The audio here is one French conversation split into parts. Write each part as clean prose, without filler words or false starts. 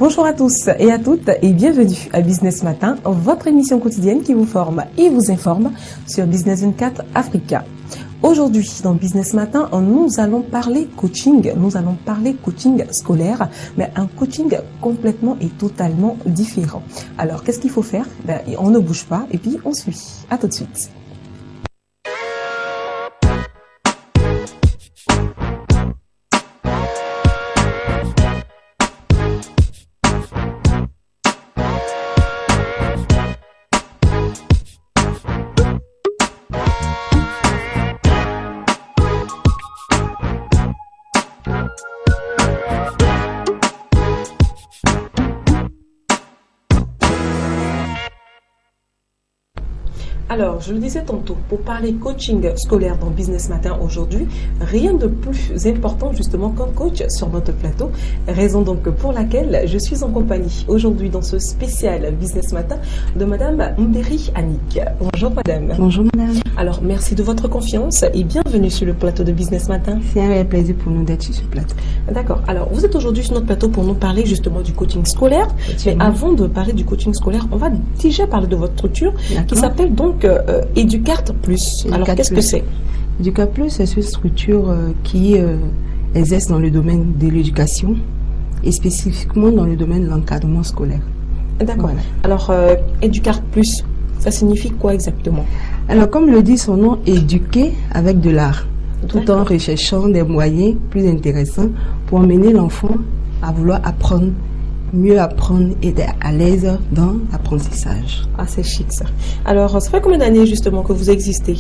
Bonjour à tous et à toutes et bienvenue à Business Matin, votre émission quotidienne qui vous forme et vous informe sur Business 24 Africa. Aujourd'hui, dans Business Matin, nous allons parler coaching scolaire, mais un coaching complètement et totalement différent. Alors, qu'est-ce qu'il faut faire? On ne bouge pas et puis on suit. À tout de suite. Alors, je le disais tantôt, pour parler coaching scolaire dans Business Matin aujourd'hui, rien de plus important justement qu'un coach sur notre plateau. Raison donc pour laquelle je suis en compagnie aujourd'hui dans ce spécial Business Matin de Madame Mberi Annick. Bonjour Madame. Bonjour Madame. Alors, merci de votre confiance et bienvenue sur le plateau de Business Matin. C'est un réel plaisir pour nous d'être sur ce plateau. D'accord. Alors, vous êtes aujourd'hui sur notre plateau pour nous parler justement du coaching scolaire. Mais avant de parler du coaching scolaire, on va déjà parler de votre structure qui s'appelle donc Educart Plus. Alors, qu'est-ce que c'est? Educart Plus, c'est une structure qui exerce dans le domaine de l'éducation et spécifiquement dans le domaine de l'encadrement scolaire. D'accord. Voilà. Alors, Educart Plus, ça signifie quoi exactement? Alors, comme le dit son nom, éduquer avec de l'art, tout en recherchant des moyens plus intéressants pour emmener l'enfant à vouloir apprendre, mieux apprendre et être à l'aise dans l'apprentissage. Ah, c'est chic ça. Alors, ça fait combien d'années justement que vous existez?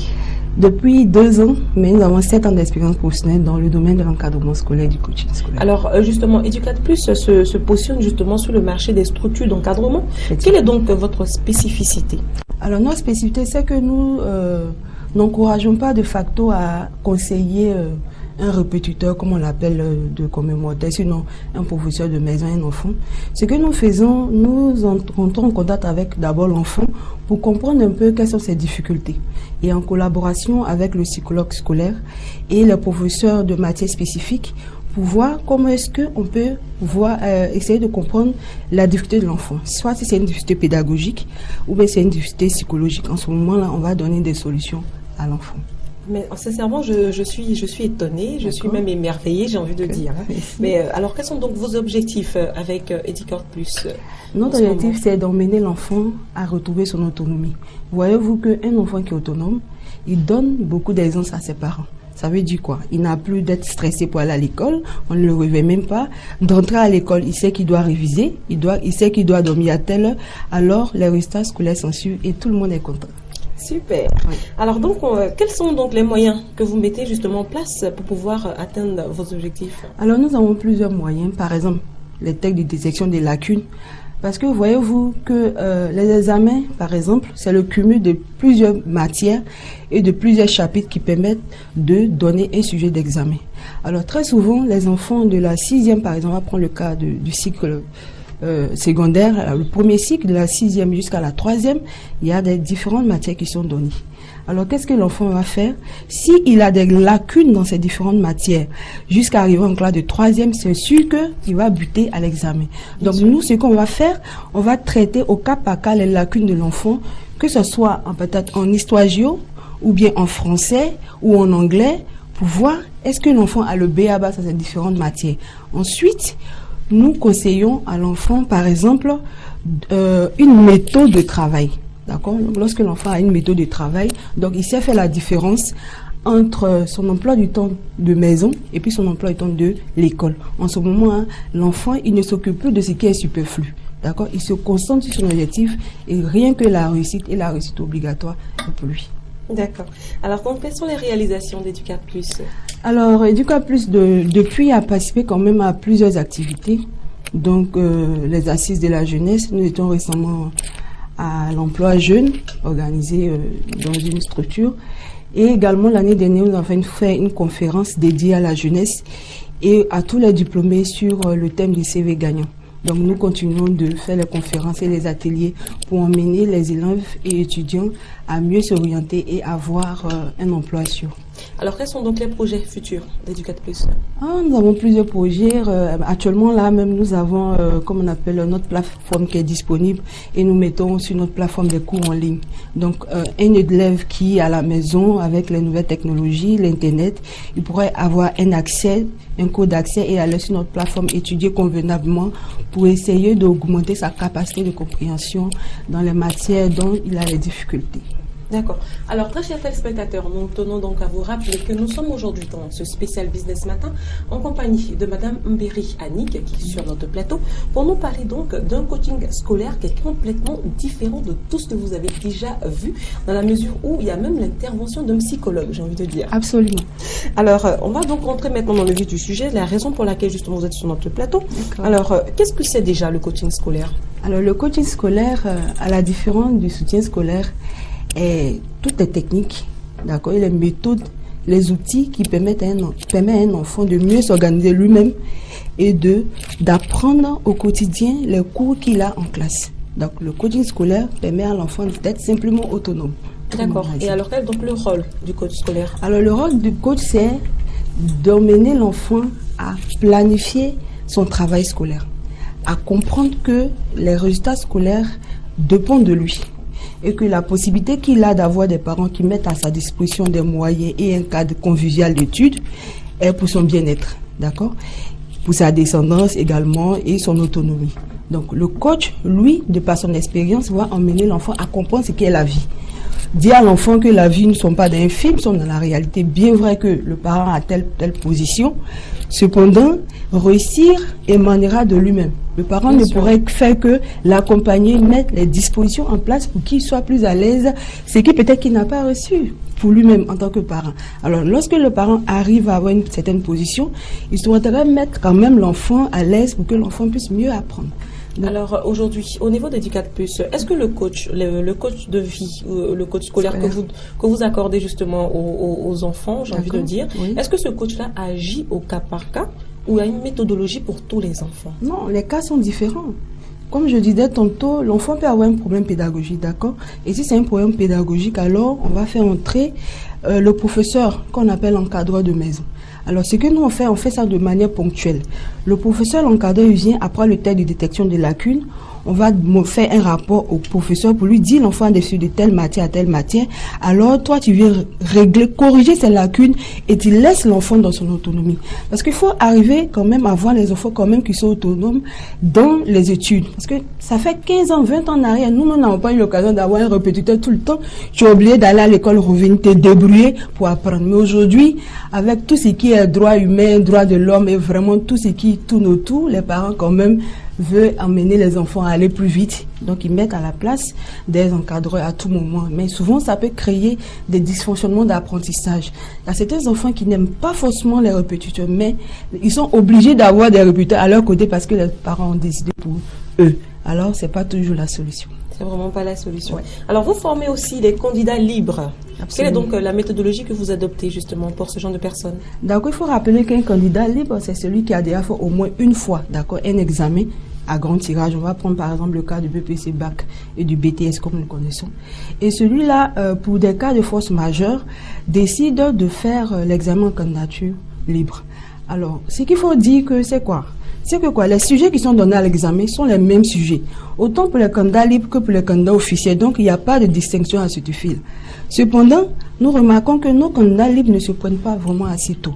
Depuis 2 ans, mais nous avons 7 ans d'expérience professionnelle dans le domaine de l'encadrement scolaire et du coaching scolaire. Alors, justement, Educart Plus se positionne justement sur le marché des structures d'encadrement. Quelle est donc votre spécificité? Alors, notre spécificité, c'est que nous n'encourageons pas de facto à conseiller un répétiteur, comme on l'appelle de commémorateur, sinon un professeur de maison, un enfant. Ce que nous faisons, nous entrons en contact avec d'abord l'enfant pour comprendre un peu quelles sont ses difficultés. Et en collaboration avec le psychologue scolaire et le professeur de matières spécifiques, pour voir comment est-ce qu'on peut essayer de comprendre la difficulté de l'enfant. Soit si c'est une difficulté pédagogique ou bien c'est une difficulté psychologique. En ce moment-là, on va donner des solutions à l'enfant. Mais sincèrement, je suis étonnée, je suis même émerveillée, j'ai envie de dire. Mais alors, quels sont donc vos objectifs avec Educart Plus? Notre objectif, c'est d'emmener l'enfant à retrouver son autonomie. Voyez-vous qu'un enfant qui est autonome, il donne beaucoup d'aisance à ses parents. Ça veut dire quoi? Il n'a plus d'être stressé pour aller à l'école, on ne le réveille même pas. D'entrer à l'école, il sait qu'il doit réviser, il sait qu'il doit dormir à telle heure. Alors, les résultats scolaires sont sûrs et tout le monde est content. Super. Oui. Alors donc, quels sont donc les moyens que vous mettez justement en place pour pouvoir atteindre vos objectifs? Alors nous avons plusieurs moyens. Par exemple, les techniques de détection des lacunes. Parce que voyez-vous que les examens, par exemple, c'est le cumul de plusieurs matières et de plusieurs chapitres qui permettent de donner un sujet d'examen. Alors très souvent, les enfants de la 6e, par exemple, on va prendre le cas du cycle secondaire, le premier cycle de la 6e jusqu'à la 3e, il y a des différentes matières qui sont données. Alors, qu'est-ce que l'enfant va faire? S'il a des lacunes dans ces différentes matières, jusqu'à arriver en classe de 3e, c'est sûr qu'il va buter à l'examen. Donc, nous, ce qu'on va faire, on va traiter au cas par cas les lacunes de l'enfant, que ce soit peut-être en histoire géo, ou bien en français, ou en anglais, pour voir est-ce que l'enfant a le B.A.-ba sur ces différentes matières. Ensuite, nous conseillons à l'enfant, par exemple, une méthode de travail. D'accord? Lorsque l'enfant a une méthode de travail, donc il sait faire la différence entre son emploi du temps de maison et puis son emploi du temps de l'école. En ce moment, l'enfant, il ne s'occupe plus de ce qui est superflu. D'accord? Il se concentre sur son objectif et rien que la réussite et la réussite obligatoire pour lui. D'accord. Alors, donc, quelles sont les réalisations d'Educart Plus? Alors, Educart Plus, depuis, a participé quand même à plusieurs activités. Donc, les assises de la jeunesse, nous étions récemment à l'emploi jeune, organisé dans une structure. Et également, l'année dernière, nous avons fait une conférence dédiée à la jeunesse et à tous les diplômés sur le thème des CV gagnants. Donc nous continuons de faire les conférences et les ateliers pour emmener les élèves et étudiants à mieux s'orienter et avoir un emploi sûr. Alors, quels sont donc les projets futurs d'Educat Plus? Nous avons plusieurs projets. Actuellement, là même, nous avons, comme on appelle, notre plateforme qui est disponible et nous mettons sur notre plateforme des cours en ligne. Donc, un élève qui est à la maison avec les nouvelles technologies, l'Internet, il pourrait avoir un code d'accès et aller sur notre plateforme étudier convenablement pour essayer d'augmenter sa capacité de compréhension dans les matières dont il a les difficultés. D'accord. Alors, très chers téléspectateurs, nous tenons donc à vous rappeler que nous sommes aujourd'hui dans ce spécial Business Matin en compagnie de Madame Mbéry Annick, qui est sur notre plateau, pour nous parler donc d'un coaching scolaire qui est complètement différent de tout ce que vous avez déjà vu, dans la mesure où il y a même l'intervention d'un psychologue, j'ai envie de dire. Absolument. Alors, on va donc rentrer maintenant dans le vif du sujet, la raison pour laquelle justement vous êtes sur notre plateau. Alors, qu'est-ce que c'est déjà le coaching scolaire? Alors, le coaching scolaire, à la différence du soutien scolaire, et toutes les techniques, d'accord, et les méthodes, les outils qui permettent à un enfant de mieux s'organiser lui-même et d'apprendre au quotidien les cours qu'il a en classe. Donc le coaching scolaire permet à l'enfant d'être simplement autonome. D'accord. Et alors quel est donc le rôle du coach scolaire? Alors le rôle du coach, c'est d'emmener l'enfant à planifier son travail scolaire, à comprendre que les résultats scolaires dépendent de lui. Et que la possibilité qu'il a d'avoir des parents qui mettent à sa disposition des moyens et un cadre convivial d'études est pour son bien-être, d'accord? Pour sa descendance également et son autonomie. Donc le coach, lui, de par son expérience, va emmener l'enfant à comprendre ce qu'est la vie. Dire à l'enfant que la vie ne sont pas d'un film, sont dans la réalité. Bien vrai que le parent a telle position, cependant, réussir émanera de lui-même. Le parent ne pourrait faire que l'accompagner, mettre les dispositions en place pour qu'il soit plus à l'aise, ce qui peut-être qu'il n'a pas reçu pour lui-même en tant que parent. Alors, lorsque le parent arrive à avoir une certaine position, il souhaiterait mettre quand même l'enfant à l'aise pour que l'enfant puisse mieux apprendre. Donc, alors aujourd'hui, au niveau d'Educat Plus, est-ce que le coach de vie, le coach scolaire que vous accordez justement aux enfants, j'ai envie de dire, oui. Est-ce que ce coach-là agit au cas par cas ou a une méthodologie pour tous les enfants? Non, les cas sont différents. Comme je disais tantôt, l'enfant peut avoir un problème pédagogique, d'accord? Et si c'est un problème pédagogique, alors on va faire entrer le professeur qu'on appelle encadreur de maison. Alors, ce que nous on fait ça de manière ponctuelle. Le professeur, l'encadreur, il vient après le test de détection des lacunes. On va faire un rapport au professeur pour lui dire l'enfant est dessus de telle matière à telle matière. Alors, toi, tu viens corriger ces lacunes et tu laisses l'enfant dans son autonomie. Parce qu'il faut arriver quand même à voir les enfants quand même qui sont autonomes dans les études. Parce que ça fait 15 ans, 20 ans en arrière, nous n'avons pas eu l'occasion d'avoir un répétiteur tout le temps. Tu es obligé d'aller à l'école, revenir, te débrouiller pour apprendre. Mais aujourd'hui, avec tout ce qui est droit humain, droit de l'homme et vraiment tout ce qui tourne autour, les parents quand même veulent emmener les enfants à aller plus vite. Donc, ils mettent à la place des encadreurs à tout moment. Mais souvent, ça peut créer des dysfonctionnements d'apprentissage. Il y a certains enfants qui n'aiment pas forcément les répétiteurs, mais ils sont obligés d'avoir des répétiteurs à leur côté parce que les parents ont décidé pour eux. Alors, c'est pas toujours la solution. C'est vraiment pas la solution. Ouais. Alors, vous formez aussi des candidats libres. Absolument. Quelle est donc la méthodologie que vous adoptez justement pour ce genre de personnes? D'accord, il faut rappeler qu'un candidat libre, c'est celui qui a déjà fait au moins une fois, d'accord, un examen à grand tirage. On va prendre par exemple le cas du BPC Bac et du BTS comme nous le connaissons. Et celui-là, pour des cas de force majeure, décide de faire l'examen en candidature libre. Alors, ce qu'il faut dire que c'est quoi? C'est que quoi? Les sujets qui sont donnés à l'examen sont les mêmes sujets. Autant pour les candidats libres que pour les candidats officiels. Donc, il n'y a pas de distinction à ce fil. Cependant, nous remarquons que nos candidats libres ne se prennent pas vraiment assez tôt.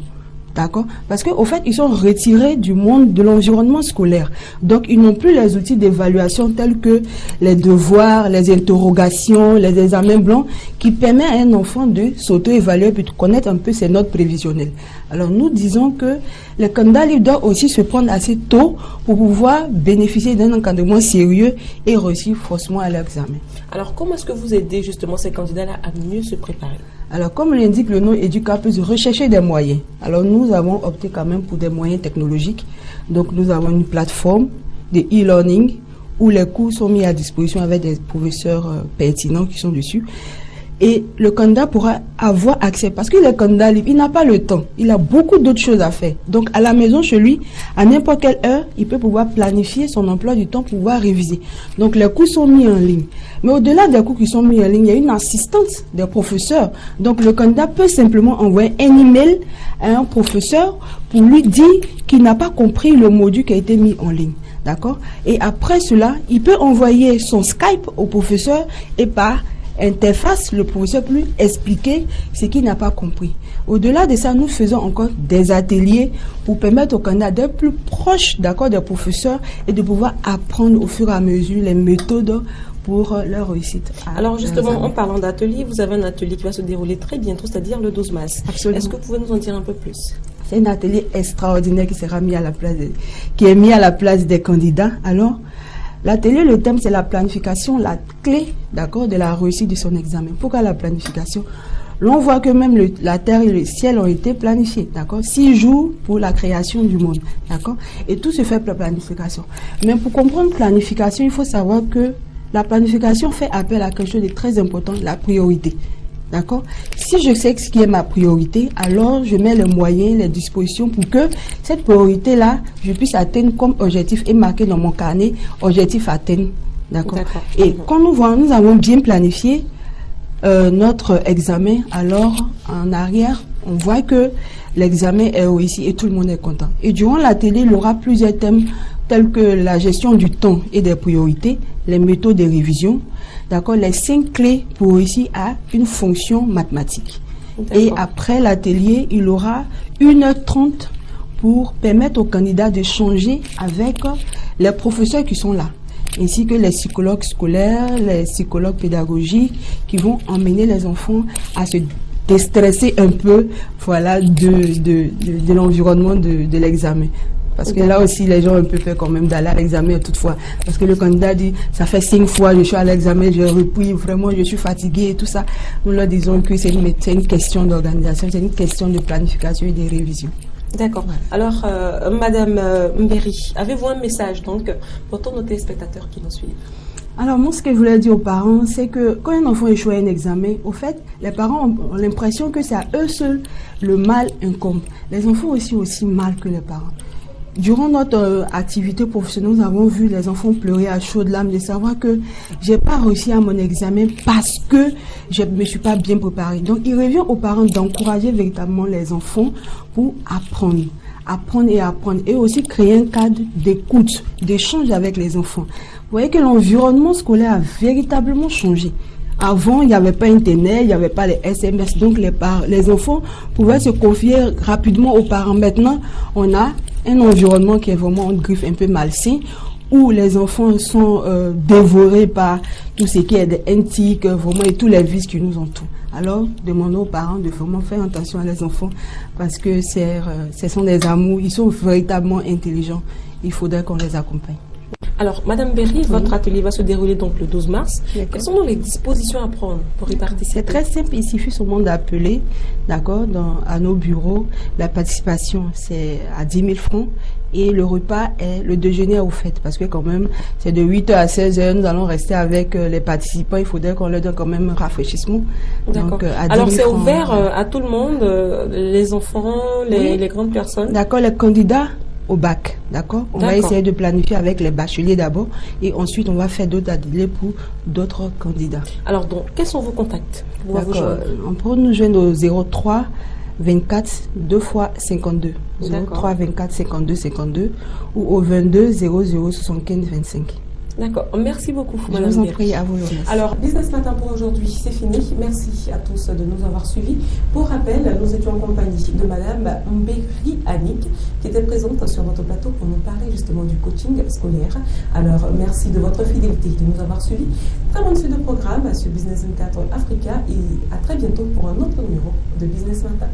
D'accord? Parce qu'au fait, ils sont retirés du monde de l'environnement scolaire. Donc, ils n'ont plus les outils d'évaluation tels que les devoirs, les interrogations, les examens blancs qui permettent à un enfant de s'auto-évaluer et de connaître un peu ses notes prévisionnelles. Alors, nous disons que les candidats libres doivent aussi se prendre assez tôt pour pouvoir bénéficier d'un encadrement sérieux et réussir forcément à l'examen. Alors, comment est-ce que vous aidez justement ces candidats-là à mieux se préparer? Alors, comme l'indique le nom Educat Plus, rechercher des moyens. Alors, nous avons opté quand même pour des moyens technologiques. Donc, nous avons une plateforme de e-learning où les cours sont mis à disposition avec des professeurs pertinents qui sont dessus. Et le candidat pourra avoir accès, parce que le candidat libre, il n'a pas le temps, il a beaucoup d'autres choses à faire. Donc à la maison, chez lui, à n'importe quelle heure, il peut pouvoir planifier son emploi du temps pour pouvoir réviser. Donc les cours sont mis en ligne. Mais au-delà des cours qui sont mis en ligne, il y a une assistante des professeurs. Donc le candidat peut simplement envoyer un email à un professeur pour lui dire qu'il n'a pas compris le module qui a été mis en ligne. D'accord? Et après cela, il peut envoyer son Skype au professeur et par interface, le professeur peut lui expliquer ce qu'il n'a pas compris. Au-delà de ça, nous faisons encore des ateliers pour permettre aux candidats d'être plus proches, d'accord, des professeurs et de pouvoir apprendre au fur et à mesure les méthodes pour leur réussite. Alors justement, en parlant d'atelier, vous avez un atelier qui va se dérouler très bientôt, c'est-à-dire le 12 mars. Absolument. Est-ce que vous pouvez nous en dire un peu plus? C'est un atelier extraordinaire qui sera mis à la place qui est mis à la place des candidats. Alors, l'atelier, le thème, c'est la planification, la clé, d'accord, de la réussite de son examen. Pourquoi la planification? L'on voit que même la terre et le ciel ont été planifiés, d'accord? 6 jours pour la création du monde, d'accord? Et tout se fait par planification. Mais pour comprendre planification, il faut savoir que la planification fait appel à quelque chose de très important, la priorité. D'accord? Si je sais ce qui est ma priorité, alors je mets les moyens, les dispositions pour que cette priorité-là, je puisse atteindre comme objectif et marquer dans mon carnet, objectif atteint. D'accord? Et quand nous avons bien planifié notre examen, alors en arrière, on voit que l'examen est réussi et tout le monde est content. Et durant l'atelier, il y aura plusieurs thèmes tels que la gestion du temps et des priorités, les méthodes de révision, d'accord, les 5 clés pour réussir à une fonction mathématique. Et après l'atelier, il aura 1h30 pour permettre aux candidats de changer avec les professeurs qui sont là, ainsi que les psychologues scolaires, les psychologues pédagogiques qui vont emmener les enfants à se déstresser un peu, voilà, de l'environnement de l'examen. Parce que là aussi, les gens ont un peu peur quand même d'aller à l'examen toutefois. Parce que le candidat dit, ça fait 5 fois je suis à l'examen, j'ai repris, vraiment je suis fatigué et tout ça. Nous leur disons que c'est une question d'organisation, c'est une question de planification et de révision. D'accord. Alors, Madame Mbéry, avez-vous un message donc pour tous nos téléspectateurs qui nous suivent? Alors moi, ce que je voulais dire aux parents, c'est que quand un enfant échoue à un examen, au fait, les parents ont l'impression que c'est à eux seuls le mal incombe. Les enfants aussi mal que les parents. Durant notre activité professionnelle, nous avons vu les enfants pleurer à chaudes larmes de savoir que j'ai pas réussi à mon examen parce que je me suis pas bien préparée. Donc, il revient aux parents d'encourager véritablement les enfants pour apprendre et apprendre, et aussi créer un cadre d'écoute, d'échange avec les enfants. Vous voyez que l'environnement scolaire a véritablement changé. Avant, il n'y avait pas Internet, il n'y avait pas les SMS, donc les enfants pouvaient se confier rapidement aux parents. Maintenant, on a un environnement qui est vraiment en griffe un peu malsain, où les enfants sont dévorés par tout ce qui est des antiques, vraiment, et tous les vices qui nous entourent. Alors, demandons aux parents de vraiment faire attention à les enfants, parce que ce sont des amours, ils sont véritablement intelligents. Il faudrait qu'on les accompagne. Alors, Madame Berry, votre atelier va se dérouler donc le 12 mars. Quelles sont les dispositions à prendre pour y participer? C'est très simple, il suffit seulement d'appeler, d'accord, à nos bureaux. La participation, c'est à 10 000 francs. Et le repas est le déjeuner au fait, parce que quand même, c'est de 8h à 16h, nous allons rester avec les participants. Il faudrait qu'on leur donne quand même un rafraîchissement. D'accord. Alors, c'est ouvert à tout le monde, les enfants, les grandes personnes? D'accord, les candidats au bac, d'accord. On va essayer de planifier avec les bacheliers d'abord, et ensuite on va faire d'autres ateliers pour d'autres candidats. Alors donc, quels sont vos contacts? On peut nous joindre au 03 24 2 fois 52, 03 24 52 52 ou au 22 00 75 25. D'accord, merci beaucoup, Madame. Je vous en prie, à vous. Alors, Business Matin pour aujourd'hui, c'est fini. Merci à tous de nous avoir suivis. Pour rappel, nous étions en compagnie de Madame Mbéry Annick, qui était présente sur notre plateau pour nous parler justement du coaching scolaire. Alors, merci de votre fidélité, de nous avoir suivis. Très bonne suite de programme sur Business 24 Africa et à très bientôt pour un autre numéro de Business Matin.